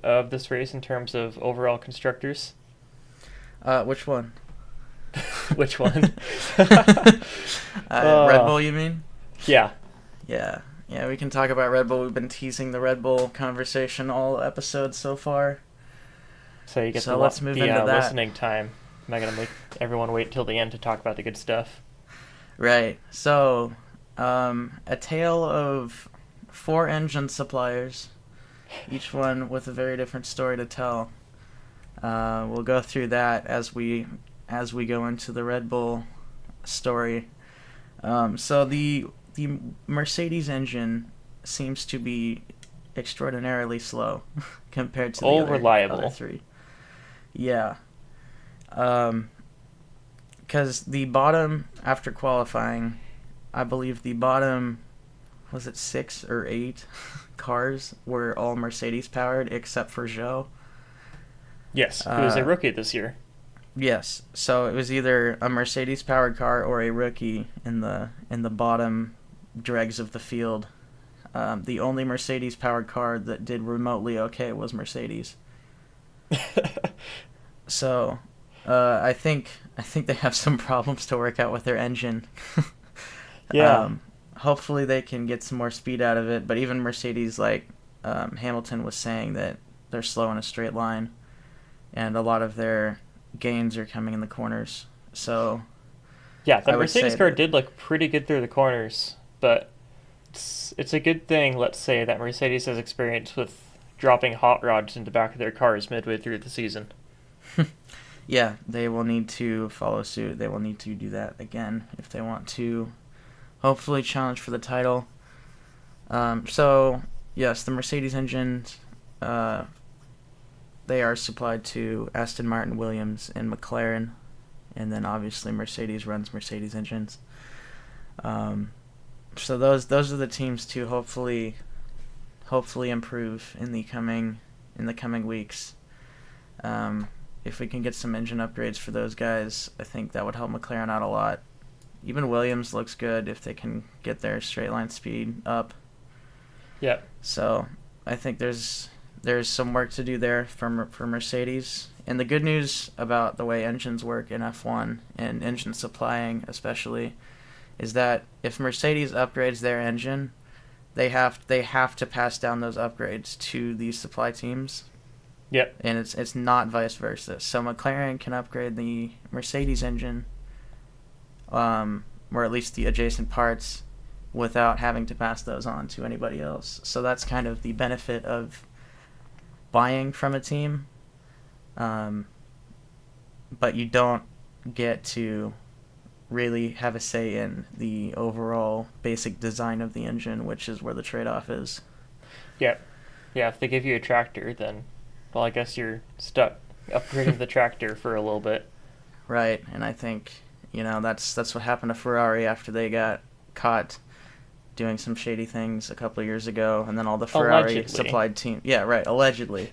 of this race in terms of overall constructors? Which one? Which one? Red Bull, you mean? Yeah. Yeah, we can talk about Red Bull. We've been teasing the Red Bull conversation all episodes so far. So you get let's move into that. Listening time. I'm not going to make everyone wait till the end to talk about the good stuff. Right. So, a tale of 4 engine suppliers, each one with a very different story to tell. We'll go through that as we go into the Red Bull story. So the Mercedes engine seems to be extraordinarily slow compared to the other 3. Yeah. because the bottom, after qualifying, I believe the bottom, was it 6 or 8 cars were all Mercedes powered except for Zhou. Yes, who is a rookie this year. Yes, so it was either a Mercedes powered car or a rookie in the bottom dregs of the field. The only Mercedes powered car that did remotely okay was Mercedes. So I think they have some problems to work out with their engine. Yeah. Hopefully they can get some more speed out of it. But even Mercedes, like Hamilton was saying, that they're slow in a straight line, and a lot of their gains are coming in the corners. So Yeah, the I would Mercedes say car that, did look pretty good through the corners, but it's a good thing, let's say, that Mercedes has experience with dropping hot rods into the back of their cars midway through the season. yeah, they will need to follow suit. They will need to do that again if they want to hopefully challenge for the title. So yes, the Mercedes engines, they are supplied to Aston Martin, Williams, and McLaren, and then obviously Mercedes runs Mercedes engines. So those are the teams to hopefully improve in the coming weeks. If we can get some engine upgrades for those guys, I think that would help McLaren out a lot. Even Williams looks good if they can get their straight line speed up. Yep. So I think there's some work to do there for Mercedes. And the good news about the way engines work in F1 and engine supplying especially is that if Mercedes upgrades their engine, they have to pass down those upgrades to these supply teams. Yep. And it's not vice versa. So McLaren can upgrade the Mercedes engine, or at least the adjacent parts, without having to pass those on to anybody else. So that's kind of the benefit of buying from a team, but you don't get to really have a say in the overall basic design of the engine, which is where the trade-off is. Yep. Yeah, if they give you a tractor, then, well, I guess you're stuck upgrading the tractor for a little bit. Right, and I think, that's what happened to Ferrari after they got caught doing some shady things a couple of years ago, and then all the Ferrari Allegedly. supplied team, yeah, right, allegedly.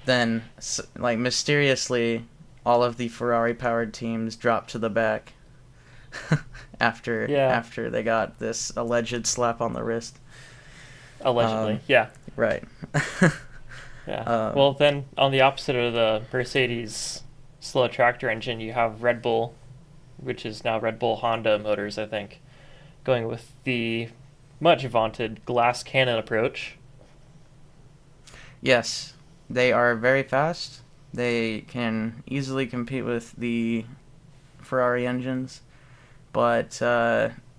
Then, like, mysteriously, all of the Ferrari powered teams dropped to the back after they got this alleged slap on the wrist. Allegedly, yeah. Right. Yeah. Well, then, on the opposite of the Mercedes slow tractor engine, you have Red Bull, which is now Red Bull Honda Motors, I think, going with the much vaunted glass cannon approach. Yes, they are very fast. They can easily compete with the Ferrari engines, but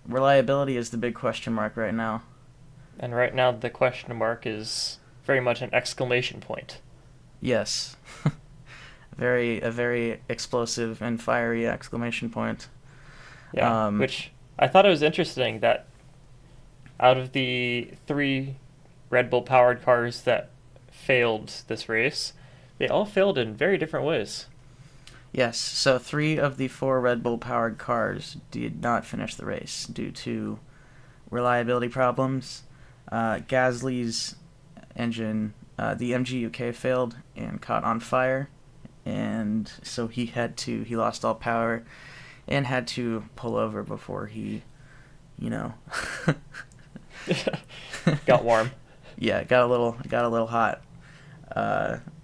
reliability is the big question mark right now. And right now, the question mark is very much an exclamation point. Yes. a very explosive and fiery exclamation point. Yeah, which I thought it was interesting that out of the 3 Red Bull powered cars that failed this race, they all failed in very different ways. Yes, so 3 of the 4 Red Bull powered cars did not finish the race due to reliability problems. Gasly's engine, the MGUK failed and caught on fire, and so he lost all power and had to pull over before he, got warm. Yeah, got a little hot.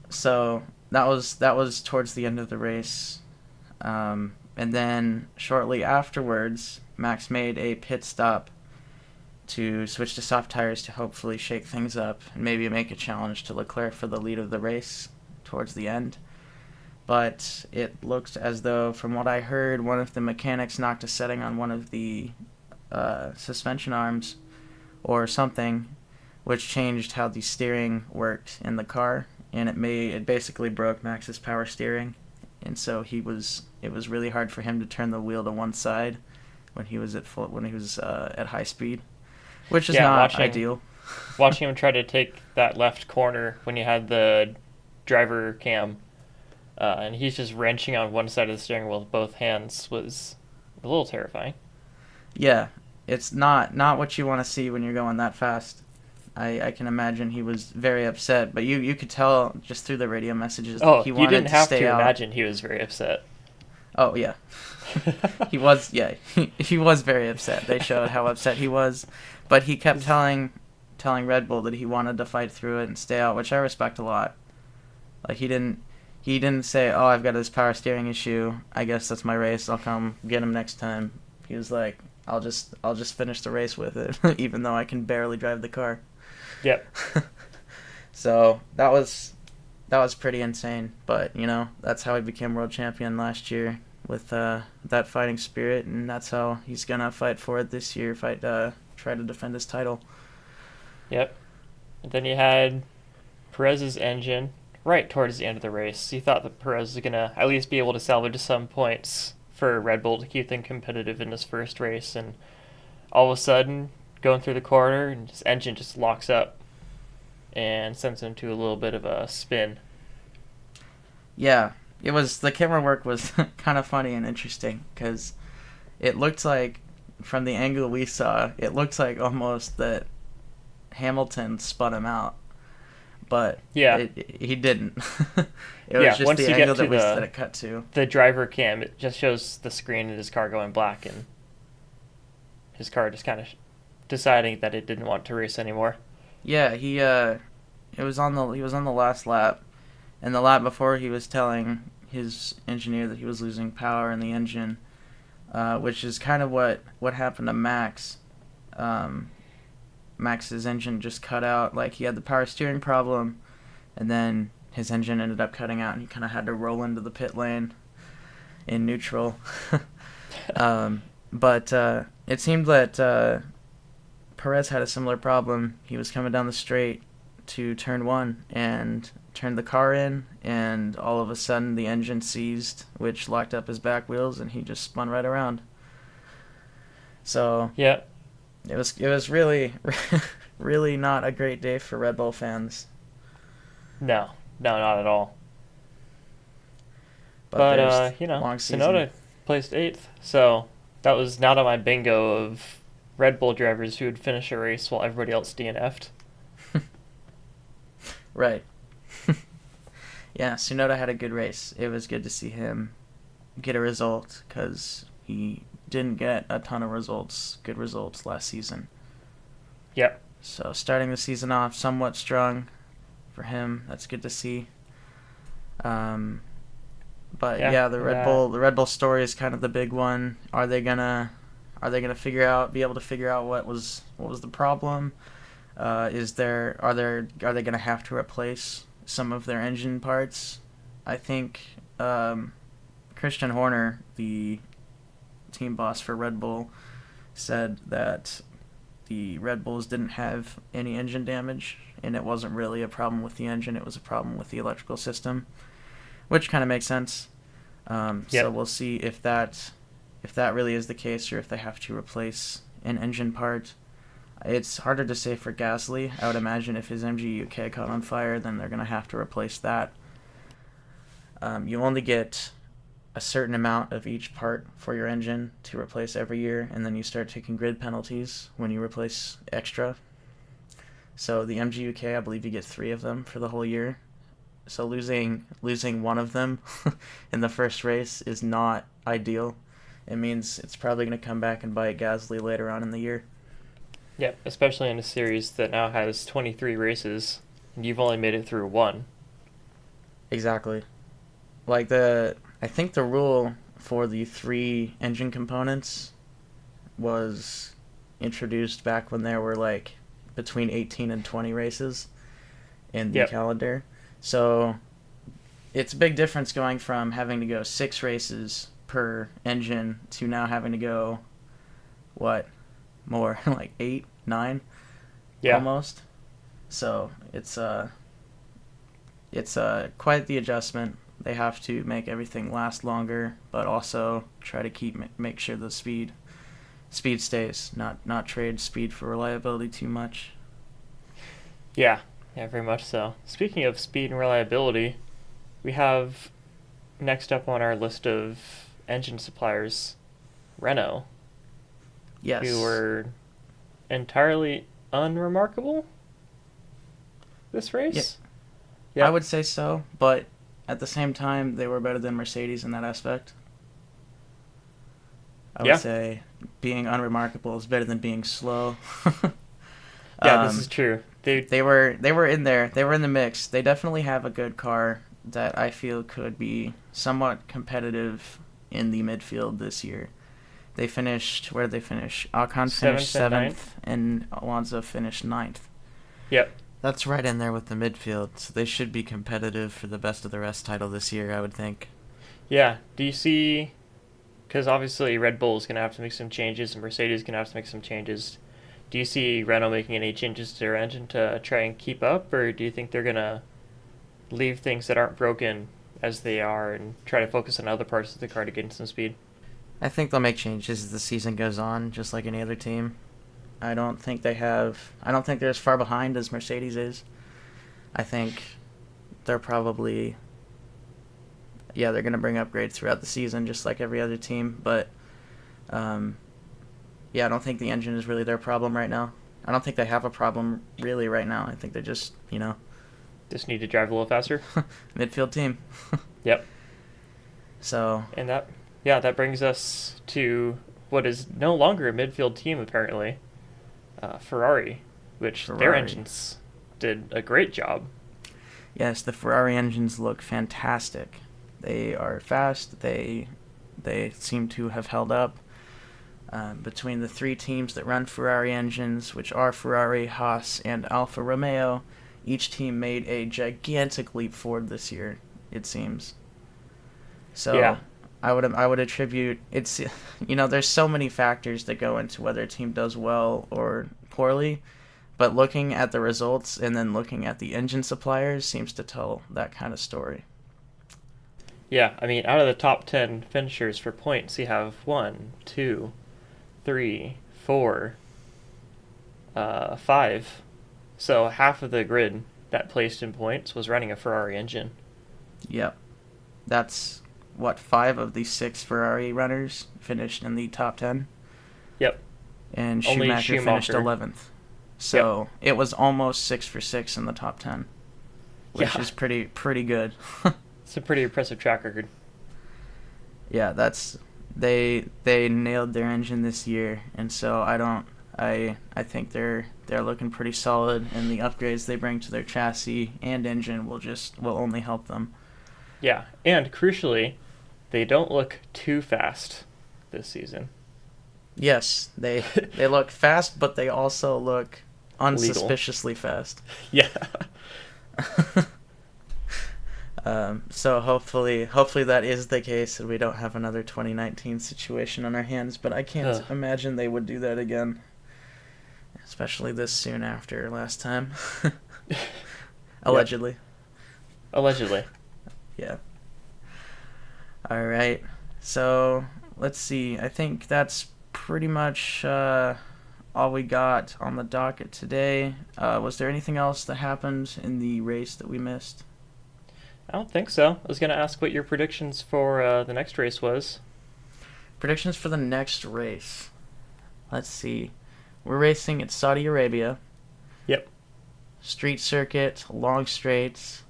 So that was towards the end of the race, and then shortly afterwards, Max made a pit stop to switch to soft tires to hopefully shake things up and maybe make a challenge to Leclerc for the lead of the race towards the end. But it looked as though, from what I heard, one of the mechanics knocked a setting on one of the suspension arms or something, which changed how the steering worked in the car, and it basically broke Max's power steering, and so it was really hard for him to turn the wheel to one side when he was at high speed, which is not ideal. Watching him try to take that left corner when he had the driver cam and he's just wrenching on one side of the steering wheel with both hands was a little terrifying. Yeah, it's not what you want to see when you're going that fast. I can imagine he was very upset, but you could tell just through the radio messages that Oh, he you wanted didn't to have stay to out. imagine he was very upset. Oh yeah, he was. Yeah, he was very upset. They showed how upset he was, but he kept telling Red Bull that he wanted to fight through it and stay out, which I respect a lot. Like he didn't say, "Oh, I've got this power steering issue. I guess that's my race. I'll come get him next time." He was like, "I'll just finish the race with it, even though I can barely drive the car." Yep. So that was pretty insane. But that's how he became world champion last year with that fighting spirit, and that's how he's gonna fight for it this year. Try to defend his title. Yep. And then you had Perez's engine right towards the end of the race. You thought that Perez was going to at least be able to salvage some points for Red Bull to keep them competitive in his first race. And all of a sudden, going through the corner, and his engine just locks up and sends him to a little bit of a spin. Yeah, the camera work was kind of funny and interesting because it looked like, from the angle we saw, it looked like almost that Hamilton spun him out, but Yeah. he didn't. It was Yeah, just once the you angle get to that it cut to. the driver cam, it just shows the screen of his car going black and his car just kind of deciding that it didn't want to race anymore. Yeah, he was on the last lap, and the lap before he was telling his engineer that he was losing power in the engine, which is kind of what happened to Max. Max's engine just cut out. Like, he had the power steering problem, and then his engine ended up cutting out, and he kind of had to roll into the pit lane in neutral. But it seemed that Perez had a similar problem. He was coming down the straight to turn one and turned the car in, and all of a sudden the engine seized, which locked up his back wheels, and he just spun right around. So Yeah. it was really really not a great day for Red Bull fans. No, not at all. But But, there's long season. Tsunoda placed 8th, so that was not on my bingo of Red Bull drivers who would finish a race while everybody else DNF'd. Right. Yeah, Tsunoda had a good race. It was good to see him get a result because he didn't get a ton of good results last season. Yep. So starting the season off somewhat strong for him. That's good to see. But yeah, the Red Bull story is kind of the big one. Are they gonna be able to figure out what was the problem? Are they gonna have to replace some of their engine parts? I think Christian Horner, the team boss for Red Bull, said that the Red Bulls didn't have any engine damage, and it wasn't really a problem with the engine, it was a problem with the electrical system, which kind of makes sense. So we'll see if that really is the case, or if they have to replace an engine part. It's harder to say for Gasly. I would imagine if his MG UK caught on fire, then they're going to have to replace that. You only get a certain amount of each part for your engine to replace every year, and then you start taking grid penalties when you replace extra. So the MG UK, I believe you get 3 of them for the whole year. So losing one of them in the first race is not ideal. It means it's probably going to come back and bite Gasly later on in the year. Yep, especially in a series that now has 23 races, and you've only made it through 1. Exactly. I think the rule for the 3 engine components was introduced back when there were between 18 and 20 races in the calendar. So it's a big difference going from having to go 6 races per engine to now having to go, more, 8, 9? Yeah. Almost. So it's quite the adjustment. They have to make everything last longer, but also try to make sure the speed stays, not trade speed for reliability too much. Yeah, very much so. Speaking of speed and reliability, we have next up on our list of engine suppliers, Renault, Yes. who were entirely unremarkable this race. Yeah. I would say so, but at the same time, they were better than Mercedes in that aspect. I would say being unremarkable is better than being slow. This is true. They were in there. They were in the mix. They definitely have a good car that I feel could be somewhat competitive in the midfield this year. They finished, where did they finish? Ocon finished 7th and Alonso finished 9th. Yep. That's right in there with the midfield, so they should be competitive for the best of the rest title this year, I would think. Yeah. Do you see, because obviously Red Bull is going to have to make some changes and Mercedes is going to have to make some changes. Do you see Renault making any changes to their engine to try and keep up, or do you think they're going to leave things that aren't broken as they are and try to focus on other parts of the car to gain some speed? I think they'll make changes as the season goes on, just like any other team. I don't think they're as far behind as Mercedes is. I think they're probably, they're going to bring upgrades throughout the season, just like every other team. But, I don't think the engine is really their problem right now. I don't think they have a problem really right now. I think they're just, Just need to drive a little faster. midfield team. Yep. So. And that brings us to what is no longer a midfield team, apparently. Ferrari, which their engines did a great job. Yes, the Ferrari engines look fantastic. They are fast. They seem to have held up. Between the three teams that run Ferrari engines, which are Ferrari, Haas, and Alfa Romeo, each team made a gigantic leap forward this year, it seems. So I would attribute it's there's so many factors that go into whether a team does well or poorly, but looking at the results and then looking at the engine suppliers seems to tell that kind of story. Yeah, I mean, out of the top 10 finishers for points, you have 1, 2, 3, 4, 5. So half of the grid that placed in points was running a Ferrari engine. Yep. That's 5 of the 6 Ferrari runners finished in the top 10? Yep. And Schumacher finished 11th. So It was almost 6 for 6 in the top 10, which is pretty good. It's a pretty impressive track record. Yeah, they nailed their engine this year, and so I think they're looking pretty solid, and the upgrades they bring to their chassis and engine will only help them. Yeah, and crucially, they don't look too fast this season. Yes, they look fast, but they also look unsuspiciously fast. Yeah. So hopefully that is the case, and we don't have another 2019 situation on our hands. But I can't imagine they would do that again, especially this soon after last time. Allegedly. Allegedly. Yeah. All right. So let's see. I think that's pretty much all we got on the docket today. Was there anything else that happened in the race that we missed? I don't think so. I was going to ask what your predictions for the next race was. Predictions for the next race. Let's see. We're racing at Saudi Arabia. Yep. Street circuit, long straights,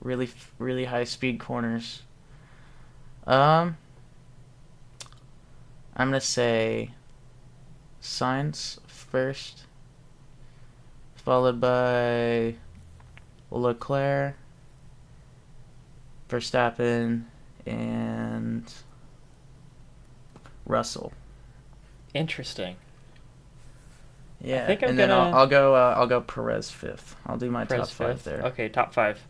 really high speed corners. I'm gonna say Sainz first, followed by Leclerc, Verstappen, and Russell. Interesting. Yeah, I think then I'll go Perez fifth. I'll do my Perez top 5 fifth. there. Okay, top 5.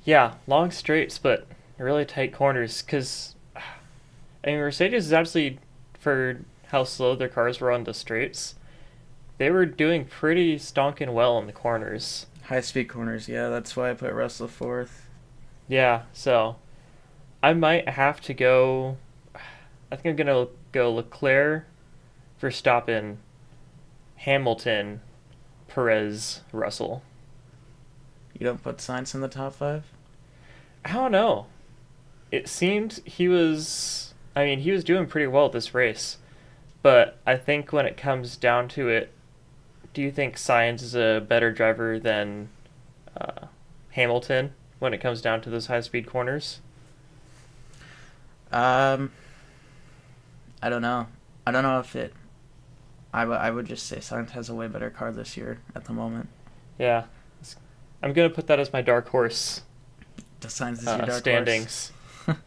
Yeah, long straights, but really tight corners. Because Mercedes is actually, for how slow their cars were on the straights, they were doing pretty stonking well in the corners. High speed corners, yeah. That's why I put Russell 4th. Yeah, so I might have to go. I think I'm gonna go Leclerc, Verstappen, Hamilton, Perez, Russell. You don't put Sainz in the top 5? I don't know. It seemed he was. I mean, he was doing pretty well at this race, but I think when it comes down to it, do you think Sainz is a better driver than uh, Hamilton when it comes down to those high speed corners? Um, I don't know. I don't know if it. I would just say Sainz has a way better car this year at the moment. Yeah, I'm gonna put that as my dark horse The Sainz is your dark standings. horse.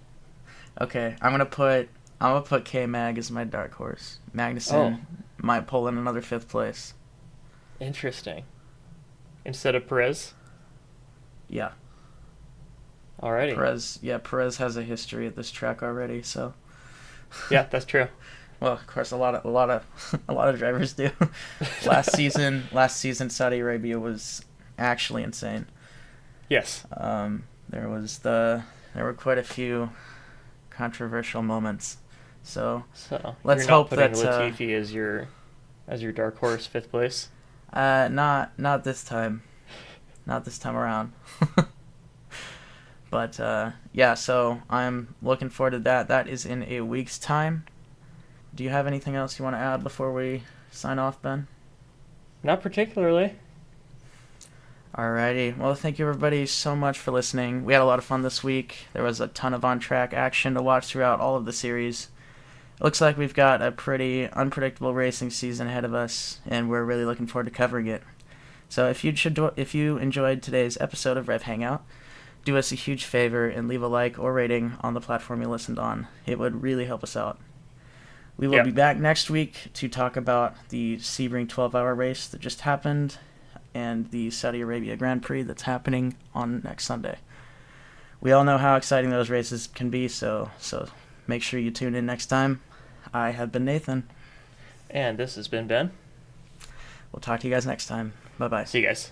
Okay, I'm gonna put K Mag as my dark horse. Magnussen might pull in another fifth place. Interesting. Instead of Perez. Yeah, Alrighty. Perez has a history at this track already. So, Yeah, that's true. well, of course, a lot of drivers do. Last season, Saudi Arabia was actually insane. Yes. There were quite a few controversial moments. So So let's you're not hope putting that Latifi as your dark horse fifth place. not this time, not this time around. But yeah, so I'm looking forward to that. That is in a week's time. Do you have anything else you want to add before we sign off, Ben? Not particularly. Alrighty. Well, thank you everybody so much for listening. We had a lot of fun this week. There was a ton of on-track action to watch throughout all of the series. It looks like we've got a pretty unpredictable racing season ahead of us, and we're really looking forward to covering it. So if you enjoyed today's episode of RevHangout, do us a huge favor and leave a like or rating on the platform you listened on. It would really help us out. We will be back next week to talk about the Sebring 12-hour race that just happened and the Saudi Arabia Grand Prix that's happening on next Sunday. We all know how exciting those races can be, so make sure you tune in next time. I have been Nathan. And this has been Ben. We'll talk to you guys next time. Bye-bye. See you guys.